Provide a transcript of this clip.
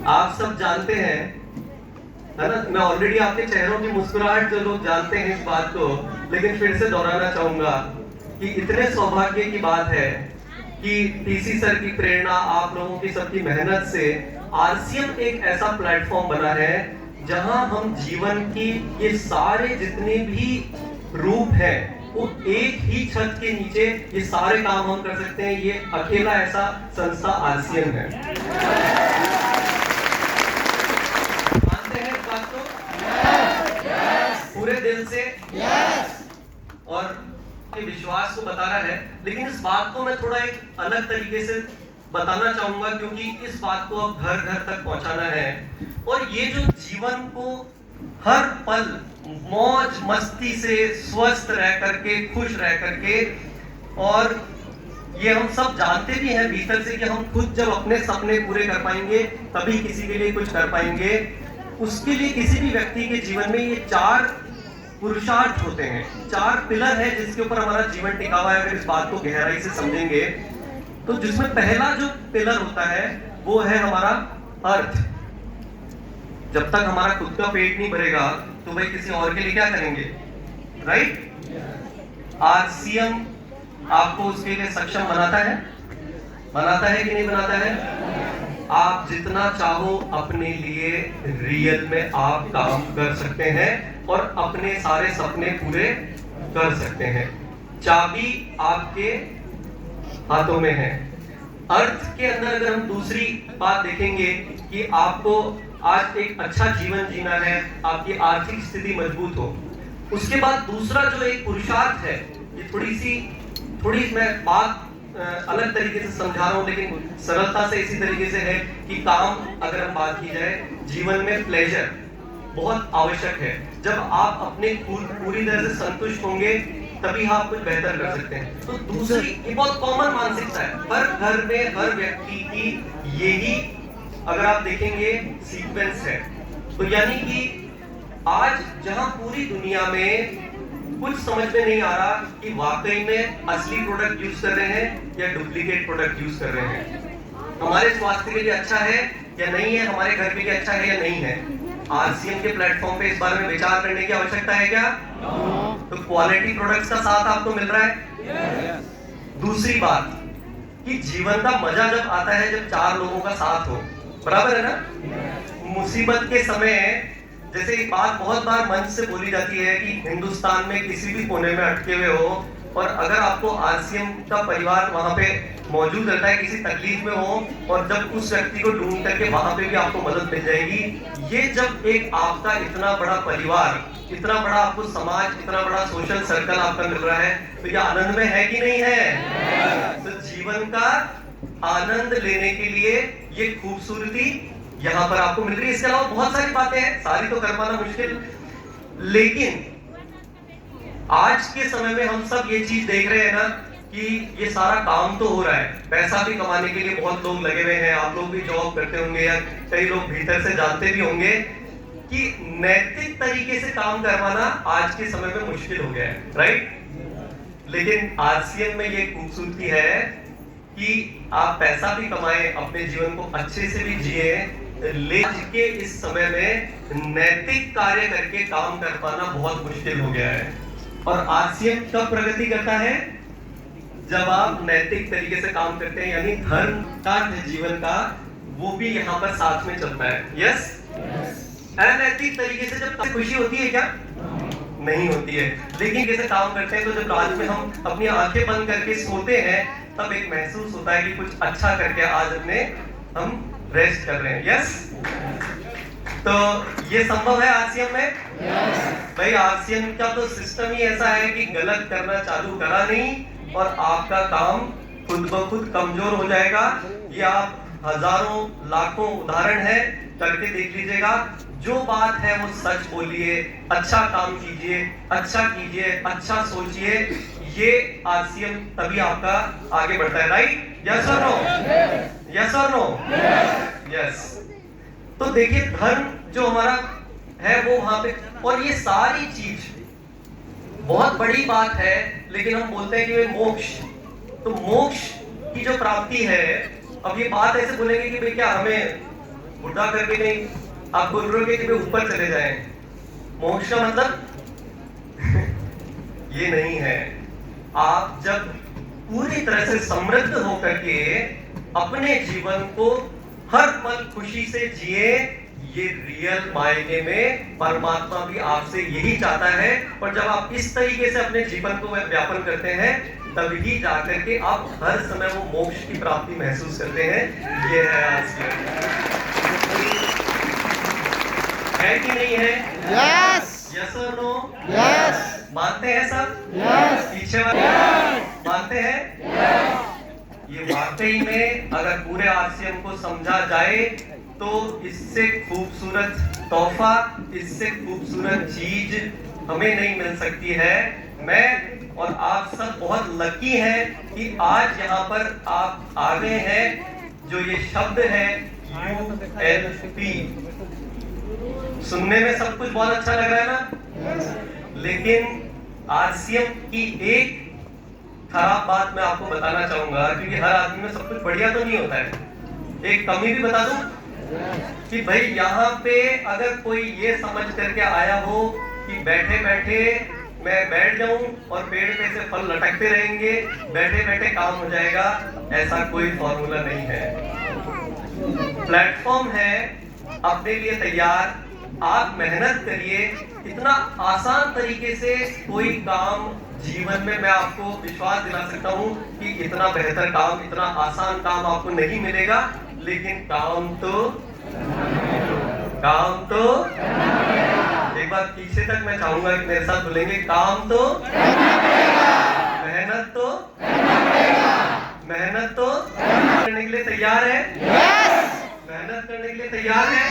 आप सब जानते हैं, है ना, मैं ऑलरेडी आपके चेहरों की मुस्कुराहट जो लोग जानते हैं इस बात को, लेकिन फिर से दोहराना चाहूंगा कि इतने सौभाग्य की बात है कि टीसी सर की प्रेरणा, आप लोगों की सबकी मेहनत से आरसीएम एक ऐसा प्लेटफॉर्म बना है जहां हम जीवन की ये सारे जितने भी रूप हैं वो एक ही छत के नीचे ये सारे काम हम कर सकते हैं। ये अकेला ऐसा संस्था आरसीएम है। मानते हैं इस बात को? पूरे दिल से और विश्वास को बताना है। लेकिन इस बात को मैं थोड़ा एक अलग तरीके से बताना चाहूंगा, क्योंकि इस बात को अब घर घर तक पहुंचाना है। और ये जो जीवन को हर पल मौज मस्ती से स्वस्थ रह करके, खुश रह करके, और ये हम सब जानते भी हैं भीतर से कि हम खुद जब अपने सपने पूरे कर पाएंगे तभी किसी के लिए कुछ कर पाएंगे। उसके लिए किसी भी व्यक्ति के जीवन में ये 4 पुरुषार्थ होते हैं, 4 पिलर है जिसके ऊपर हमारा जीवन टिका हुआ है। अगर इस बात को गहराई से समझेंगे तो जिसमें पहला जो पिलर होता है वो है हमारा अर्थ। जब तक हमारा खुद का पेट नहीं भरेगा तो भाई किसी और के लिए क्या करेंगे, राइट? आरसीएम आपको उसके लिए सक्षम बनाता है कि नहीं बनाता है? आप जितना चाहो अपने लिए रियल में आप काम कर सकते हैं और अपने सारे सपने पूरे कर सकते हैं। चाबी आपके हाथों में है। अर्थ के अंदर अगर हम दूसरी बात देखेंगे कि आपको आज एक अच्छा जीवन जीना है, आपकी आर्थिक स्थिति मजबूत हो। उसके बाद दूसरा जो एक पुरुषार्थ है, ये थोड़ी मैं बात अलग तरीके से समझा रहा हूं, लेकिन सरलता से इसी तरीके से है कि काम, अगर हम बात की जाए, जीवन में प्लेजर बहुत आवश्यक है। जब आप अपने पूरी तरह से संतुष्ट होंगे तभी आप कुछ बेहतर कर सकते हैं। तो दूसरी, ये बहुत कॉमन मानसिकता है, हर घर में हर व्यक्ति की यही, अगर आप देखेंगे, सीक्वेंस है। तो यानी कि आज जहां पूरी दुनिया में कुछ समझ में नहीं आ रहा कि वाकई में असली प्रोडक्ट यूज कर रहे हैं या डुप्लीकेट प्रोडक्ट यूज कर रहे हैं, हमारे स्वास्थ्य के लिए अच्छा है या नहीं है, हमारे घर के लिए अच्छा है या नहीं है, आरसीएम के प्लेटफॉर्म पे इस बारे में विचार करने की आवश्यकता है क्या? तो क्वालिटी प्रोडक्ट्स का साथ आपको मिल रहा है। दूसरी बात कि जीवन का मजा जब आता है जब 4 लोगों का साथ हो, बराबर है ना? मुसीबत के समय, जैसे एक बात बहुत बार मंच से बोली जाती है कि हिंदुस्तान में किसी भी कोने में अटके हुए हो और अगर आपको आरसीएम का परिवार वहां पे मौजूद रहता है, किसी तकलीफ में हो, और जब उस व्यक्ति को ढूंढ करके वहां पे भी आपको मदद मिल जाएगी। ये जब एक आपका इतना बड़ा परिवार, इतना बड़ा आपको समाज, इतना बड़ा सोशल सर्कल आपका मिल रहा है, तो ये आनंद में है कि नहीं है? तो जीवन का आनंद लेने के लिए ये खूबसूरती यहाँ पर आपको मिल रही है। इसके अलावा बहुत सारी बातें हैं, सारी तो कर पाना मुश्किल, लेकिन आज के समय में हम सब ये चीज देख रहे हैं ना कि ये सारा काम तो हो रहा है, पैसा भी कमाने के लिए बहुत लोग लगे हुए हैं, आप लोग भी जॉब करते होंगे या कई लोग भीतर से जानते भी होंगे कि नैतिक तरीके से काम करवाना आज के समय में मुश्किल हो गया है, राइट? लेकिन आरसीएम में ये खूबसूरती है कि आप पैसा भी कमाएं, अपने जीवन को अच्छे से भी जिए, लेकिन आज के इस समय में नैतिक कार्य करके काम कर पाना बहुत मुश्किल हो गया है। और आरसीएम कब प्रगति करता है? जब आप नैतिक तरीके से काम करते हैं, यानी धर्म का जीवन का, वो भी यहाँ पर साथ में चलता है। यस? अनैतिक तरीके से जब खुशी होती है क्या? नहीं होती है। लेकिन कैसे काम करते हैं, तो जब रात में हम अपनी आंखें बंद करके सोते हैं तब एक महसूस होता है कि कुछ अच्छा करके आज अपने हम रेस्ट कर रहे हैं। यस? तो ये संभव है आरसीएम में? भाई आरसीएम का तो सिस्टम ही ऐसा है कि गलत करना चालू करा नहीं और आपका काम खुद ब खुद कमजोर हो जाएगा। ये आप हजारों लाखों उदाहरण है, करके देख लीजिएगा। जो बात है वो सच बोलिए, अच्छा काम कीजिए, अच्छा कीजिए, अच्छा सोचिए, ये आरसीएम तभी आपका आगे बढ़ता है, राइट? यस और नो? यस और नो? यस। तो देखिए धर्म जो हमारा है वो वहां पे, और ये सारी चीज बहुत बड़ी बात है, लेकिन हम बोलते हैं कि वे मोक्ष, तो मोक्ष की जो प्राप्ति है, अब ये बात ऐसे बोलेंगे कि भाई क्या हमें बुढ़ा करके नहीं, आप बोल रहे हो कि वे ऊपर चले जाएं। मोक्ष का मतलब ये नहीं है। आप जब पूरी तरह से समृद्ध होकर के अपने जीवन को हर पल खुशी से जिए, ये रियल मायने में परमात्मा भी आपसे यही चाहता है। और जब आप इस तरीके से अपने जीवन को व्यापन करते हैं, तभी जाकर के आप हर समय वो मोक्ष की प्राप्ति महसूस करते हैं। ये है आज है कि नहीं है? यस यस और नो? यस मानते हैं सब? यस पीछे वाले मानते हैं? ये वाकई में अगर पूरे आरसीएम को समझा जाए तो इससे खूबसूरत तोहफा, इससे खूबसूरत चीज हमें नहीं मिल सकती है। मैं और आप सब बहुत लकी हैं कि आज यहाँ पर आप आ गए हैं। जो ये शब्द है ULP, सुनने में सब कुछ बहुत अच्छा लग रहा है ना, लेकिन आरसीएम की एक खराब बात मैं आपको बताना चाहूंगा, क्योंकि हर आदमी में सब कुछ बढ़िया तो नहीं होता है। एक कमी भी बता दूं कि भाई यहाँ पे अगर कोई ये समझ करके आया हो कि बैठे बैठे मैं बैठ जाऊं और पेड़ पे से फल लटकते रहेंगे, बैठे बैठे काम हो जाएगा, ऐसा कोई फॉर्मूला नहीं है। प्लेटफॉर्म है अपने लिए तैयार, आप मेहनत करिए। इतना आसान तरीके से कोई काम जीवन में मैं आपको विश्वास दिला सकता हूँ कि इतना बेहतर काम, इतना आसान काम आपको नहीं मिलेगा। लेकिन काम तो एक बार पीछे तक मैं चाहूंगा कि मेरे साथ बोलेंगे, काम तो मेहनत तो करने के लिए तैयार है? मेहनत करने के लिए तैयार है?